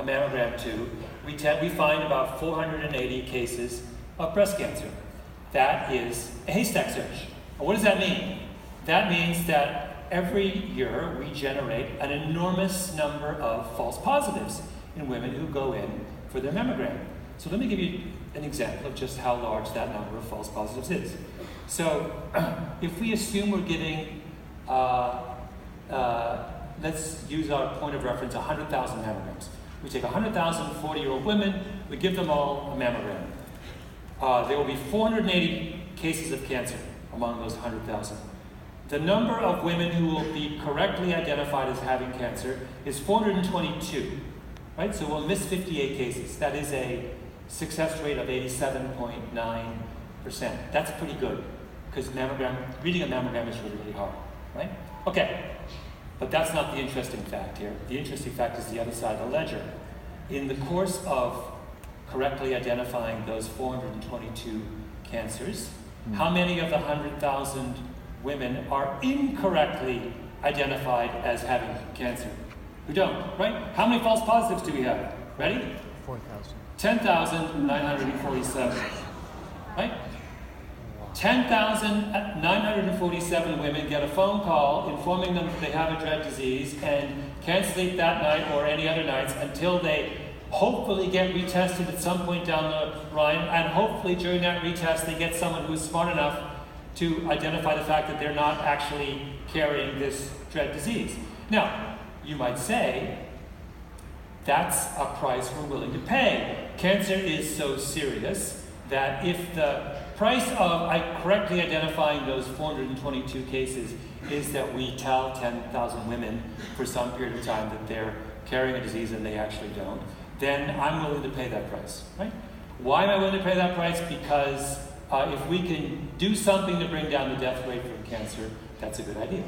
mammogram to, we find about 480 cases of breast cancer. That is a haystack search. And what does that mean? That means that every year we generate an enormous number of false positives in women who go in for their mammogram. So let me give you an example of just how large that number of false positives is. So if we assume we're giving, let's use our point of reference, 100,000 mammograms. We take 100,000 40-year-old women, we give them all a mammogram. There will be 480 cases of cancer among those 100,000. The number of women who will be correctly identified as having cancer is 422, right? So we'll miss 58 cases. That is a success rate of 87.9%. That's pretty good, because reading a mammogram is really, really hard, right? Okay, but that's not the interesting fact here. The interesting fact is the other side of the ledger. In the course of correctly identifying those 422 cancers, how many of the 100,000 women are incorrectly identified as having cancer? Who don't, right? How many false positives do we have? Ready? 4,000. 10,947, right? 10,947 women get a phone call informing them that they have a dread disease and can't sleep that night or any other nights until they hopefully get retested at some point down the line, and hopefully during that retest they get someone who's smart enough to identify the fact that they're not actually carrying this dread disease. Now, you might say, that's a price we're willing to pay. Cancer is so serious that if the price of correctly identifying those 422 cases is that we tell 10,000 women for some period of time that they're carrying a disease and they actually don't, then I'm willing to pay that price, right? Why am I willing to pay that price? Because if we can do something to bring down the death rate from cancer, that's a good idea.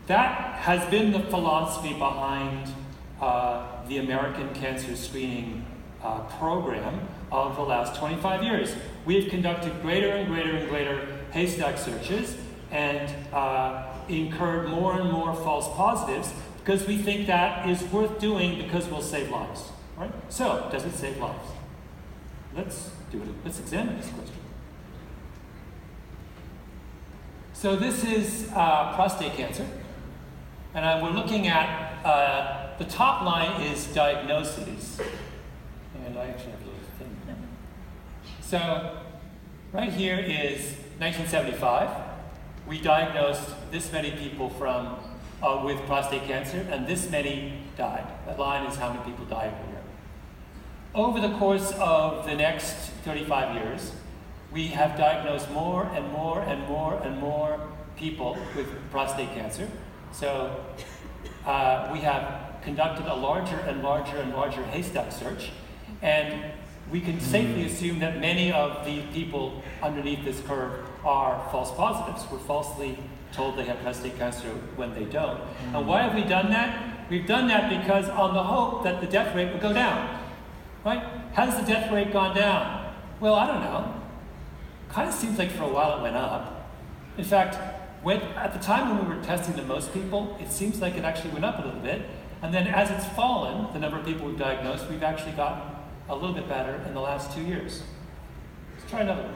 That has been the philosophy behind the American Cancer Screening Program of the last 25 years. We have conducted greater and greater and greater haystack searches and incurred more and more false positives because we think that is worth doing because we'll save lives, right? So, does it save lives? Let's examine this question. So this is prostate cancer, and we're looking at, the top line is diagnoses, and I actually have a little thing here. So, right here is 1975. We diagnosed this many people with prostate cancer, and this many died. That line is how many people die every year. Over the course of the next 35 years, we have diagnosed more and more and more and more people with prostate cancer. So we have conducted a larger and larger and larger haystack search, and we can safely assume that many of the people underneath this curve are false positives. We're falsely told they have prostate cancer when they don't. And why have we done that? We've done that because on the hope that the death rate would go down, right? Has the death rate gone down? Well, I don't know. Kind of seems like for a while it went up. In fact, at the time when we were testing the most people, it seems like it actually went up a little bit. And then as it's fallen, the number of people we've diagnosed, we've actually gotten a little bit better in the last 2 years. Let's try another one.